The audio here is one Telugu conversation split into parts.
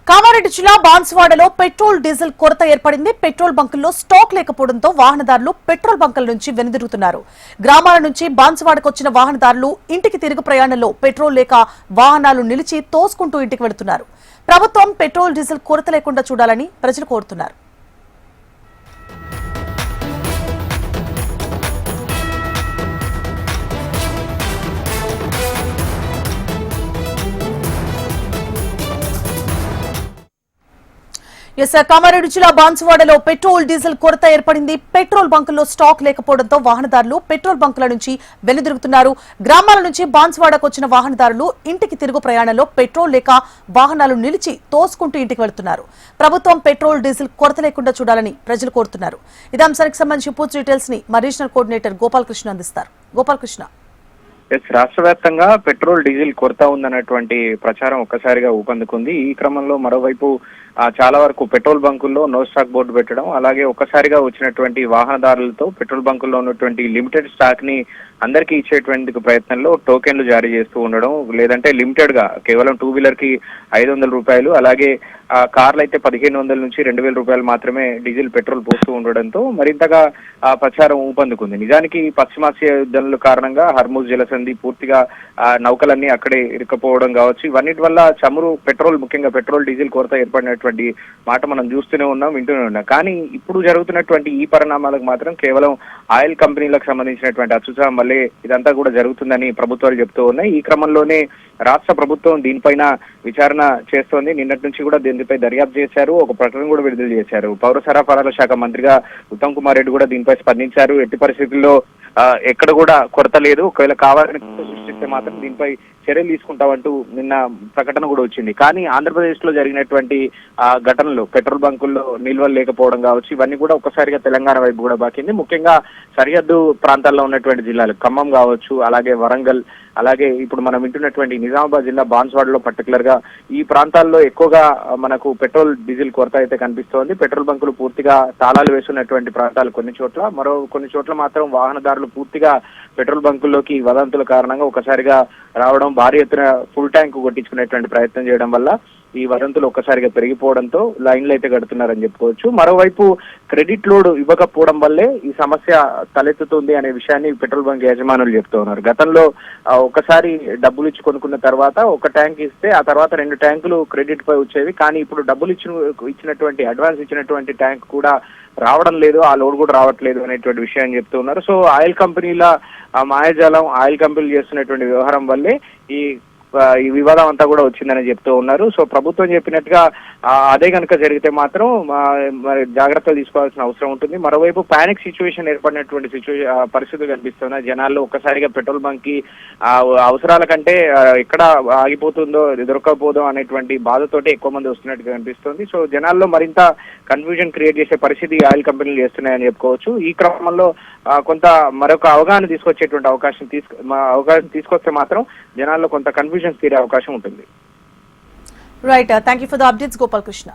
కామారెడ్డి జిల్లా బాన్సువాడలో పెట్రోల్ డీజిల్ కొరత ఏర్పడింది. పెట్రోల్ బంకుల్లో స్టాక్ లేకపోవడంతో వాహనదారులు పెట్రోల్ బంకుల నుంచి వెనుదిరుగుతున్నారు. గ్రామాల నుంచి బాన్సువాడకు వచ్చిన వాహనదారులు ఇంటికి తిరుగు ప్రయాణంలో పెట్రోల్ లేక వాహనాలు నిలిచి తోసుకుంటూ ఇంటికి వెళుతున్నారు. ప్రభుత్వం పెట్రోల్ డీజిల్ కొరత లేకుండా చూడాలని ప్రజలు కోరుతున్నారు. కామారెడ్డి జిల్లా బాన్సువాడలో పెట్రోల్ డీజిల్ కొరత ఏర్పడింది. పెట్రోల్ బంకుల్లో స్టాక్ లేకపోవడంతో వాహనదారులు పెట్రోల్ బంకుల నుంచి వెనుదిరుగుతున్నారు. గ్రామాల నుంచి బాన్సువాడకు వచ్చిన వాహనదారులు ఇంటికి తిరుగు ప్రయాణంలో పెట్రోల్ లేక వాహనాలు నిలిచి తోసుకుంటూ ఇంటికి వెళుతున్నారు. ప్రభుత్వం పెట్రోల్ డీజిల్ కొరత లేకుండా చూడాలని ప్రజలు కోరుతున్నారు. ఇదే అంశానికి సంబంధించి పూర్తి డీటెయిల్స్ ని మా రీజనల్ కోఆర్డినేటర్ గోపాలకృష్ణ అందిస్తారు. గోపాలకృష్ణ, రాష్ట్ర వ్యాప్తంగా పెట్రోల్ డీజిల్ కొరత ఉందన్నటువంటి ప్రచారం ఒక్కసారిగా ఊపందుకుంది. ఈ క్రమంలో మరోవైపు చాలా వరకు పెట్రోల్ బంకుల్లో నో స్టాక్ బోర్డు పెట్టడం, అలాగే ఒక్కసారిగా వచ్చినటువంటి వాహనదారులతో పెట్రోల్ బంకుల్లో ఉన్నటువంటి లిమిటెడ్ స్టాక్ ని అందరికీ ఇచ్చేటువంటి ప్రయత్నంలో టోకెన్లు జారీ చేస్తూ ఉండడం, లేదంటే లిమిటెడ్ గా కేవలం 2 వీలర్ కి 500 రూపాయలు, అలాగే కార్లు అయితే 1500 నుంచి 2000 రూపాయలు మాత్రమే డీజిల్ పెట్రోల్ పోస్తూ ఉండడంతో మరింతగా ప్రచారం ఊపందుకుంది. నిజానికి పశ్చిమాసియా యుద్ధాల కారణంగా హర్ముజ్ జలసంధి పూర్తిగా నౌకలన్నీ అక్కడే ఇరుకపోవడం కావచ్చు, ఇవన్నిటి వల్ల చమురు పెట్రోల్, ముఖ్యంగా పెట్రోల్ డీజిల్ కొరత ఏర్పడినటువంటి మాట మనం చూస్తూనే ఉన్నాం, వింటూనే ఉన్నాం. కానీ ఇప్పుడు జరుగుతున్నటువంటి ఈ పరిణామాలకు మాత్రం కేవలం ఆయిల్ కంపెనీలకు సంబంధించినటువంటి అత్యుత్సాహం వల్లే ఇదంతా కూడా జరుగుతుందని ప్రభుత్వాలు చెప్తూ ఉన్నాయి. ఈ క్రమంలోనే రాష్ట్ర ప్రభుత్వం దీనిపైన విచారణ చేస్తోంది. నిన్నటి నుంచి కూడా దీనిపై దర్యాప్తు చేశారు, ఒక ప్రకటన కూడా విడుదల చేశారు. పౌర సరఫరాల శాఖ మంత్రిగా ఉత్తమ్ కుమార్ రెడ్డి కూడా దీనిపై స్పందించారు. ఎట్టి పరిస్థితుల్లో ఎక్కడ కూడా కొరత లేదు, ఒకవేళ కావాలని సృష్టిస్తే మాత్రం దీనిపై చర్యలు తీసుకుంటామంటూ నిన్న ప్రకటన కూడా వచ్చింది. కానీ ఆంధ్రప్రదేశ్ లో జరిగినటువంటి ఘటనలు, పెట్రోల్ బంకుల్లో నిల్వలు లేకపోవడం కావచ్చు, ఇవన్నీ కూడా ఒక్కసారిగా తెలంగాణ వైపు కూడా బాకింది. ముఖ్యంగా సరిహద్దు ప్రాంతాల్లో ఉన్నటువంటి జిల్లాలు ఖమ్మం కావచ్చు, అలాగే వరంగల్, అలాగే ఇప్పుడు మనం వింటున్నటువంటి నిజామాబాద్ జిల్లా బాన్సువాడలో పర్టికులర్ గా ఈ ప్రాంతాల్లో ఎక్కువగా మనకు పెట్రోల్ డీజిల్ కొరత అయితే కనిపిస్తోంది. పెట్రోల్ బంకులు పూర్తిగా తాళాలు వేస్తున్నటువంటి ప్రాంతాలు కొన్ని చోట్ల, మరో కొన్ని చోట్ల మాత్రం వాహనదారులు పూర్తిగా పెట్రోల్ బంకుల్లోకి వదంతుల కారణంగా ఒకసారిగా రావడం, భారీ ఎత్తున ఫుల్ ట్యాంక్ కొట్టించుకునేటువంటి ప్రయత్నం చేయడం వల్ల ఈ వదంతులు ఒక్కసారిగా పెరిగిపోవడంతో లైన్లు అయితే కడుతున్నారని చెప్పుకోవచ్చు. మరోవైపు క్రెడిట్ లోడ్ ఇవ్వకపోవడం వల్లే ఈ సమస్య తలెత్తుతుంది అనే విషయాన్ని పెట్రోల్ బంక్ యజమానులు చెప్తూ ఉన్నారు. గతంలో ఒకసారి డబ్బులు ఇచ్చి కొనుక్కున్న తర్వాత ఒక ట్యాంక్ ఇస్తే ఆ తర్వాత 2 ట్యాంకులు క్రెడిట్ పై వచ్చేవి. కానీ ఇప్పుడు డబ్బులు ఇచ్చినటువంటి అడ్వాన్స్ ఇచ్చినటువంటి ట్యాంక్ కూడా రావడం లేదు, ఆ లోడ్ కూడా రావట్లేదు అనేటువంటి విషయాన్ని చెప్తూ ఉన్నారు. సో ఆయిల్ కంపెనీల మాయాజాలం, ఆయిల్ కంపెనీలు చేస్తున్నటువంటి వ్యవహారం వల్లే ఈ వివాదం అంతా కూడా వచ్చిందని చెప్తూ ఉన్నారు. సో ప్రభుత్వం చెప్పినట్టుగా అదే కనుక జరిగితే మాత్రం మరి జాగ్రత్తలు తీసుకోవాల్సిన అవసరం ఉంటుంది. మరోవైపు పానిక్ సిచ్యువేషన్ ఏర్పడినటువంటి పరిస్థితులు కనిపిస్తున్నాయి. జనాల్లో ఒక్కసారిగా పెట్రోల్ బంక్ కి అవసరాల కంటే ఎక్కడ ఆగిపోతుందో, దొరకకపోదో అనేటువంటి బాధతోటి ఎక్కువ మంది వస్తున్నట్టుగా కనిపిస్తుంది. సో జనాల్లో మరింత కన్ఫ్యూజన్ క్రియేట్ చేసే పరిస్థితి ఆయిల్ కంపెనీలు చేస్తున్నాయని చెప్పుకోవచ్చు. ఈ క్రమంలో కొంత మరొక అవగాహన తీసుకొచ్చేటువంటి అవకాశం తీసుకొస్తే మాత్రం జనాల్లో కొంత కన్ఫ్యూజన్ తీరే అవకాశం ఉంటుంది. Right, thank you for the updates Gopalakrishna.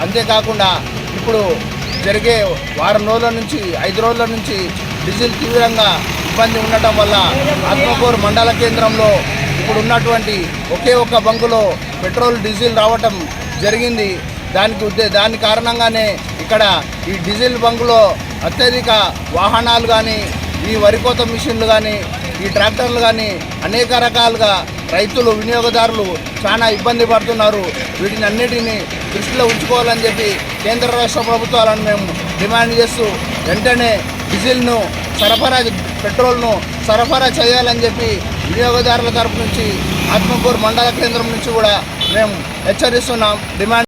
అంతేకాకుండా ఇప్పుడు జరిగే వారం రోజుల నుంచి 5 రోజుల నుంచి డీజిల్ తీవ్రంగా ఇబ్బంది ఉండటం వల్ల ఆత్మకూరు మండల కేంద్రంలో ఇప్పుడు ఉన్నటువంటి ఒకే ఒక్క బంకులో పెట్రోల్ డీజిల్ రావటం జరిగింది. దాని కారణంగానే ఇక్కడ ఈ డీజిల్ బంకులో అత్యధిక వాహనాలు కానీ, ఈ వరికోత మిషన్లు కానీ, ఈ ట్రాక్టర్లు కానీ అనేక రకాలుగా రైతులు, వినియోగదారులు చాలా ఇబ్బంది పడుతున్నారు. వీటిని అన్నిటినీ దృష్టిలో ఉంచుకోవాలని చెప్పి కేంద్ర రాష్ట్ర ప్రభుత్వాలను మేము డిమాండ్ చేస్తూ వెంటనే డీజిల్ను పెట్రోల్ను సరఫరా చేయాలని చెప్పి వినియోగదారుల తరపు నుంచి ఆత్మకూరు మండల కేంద్రం నుంచి కూడా మేము హెచ్చరిస్తున్నాం. డిమాండ్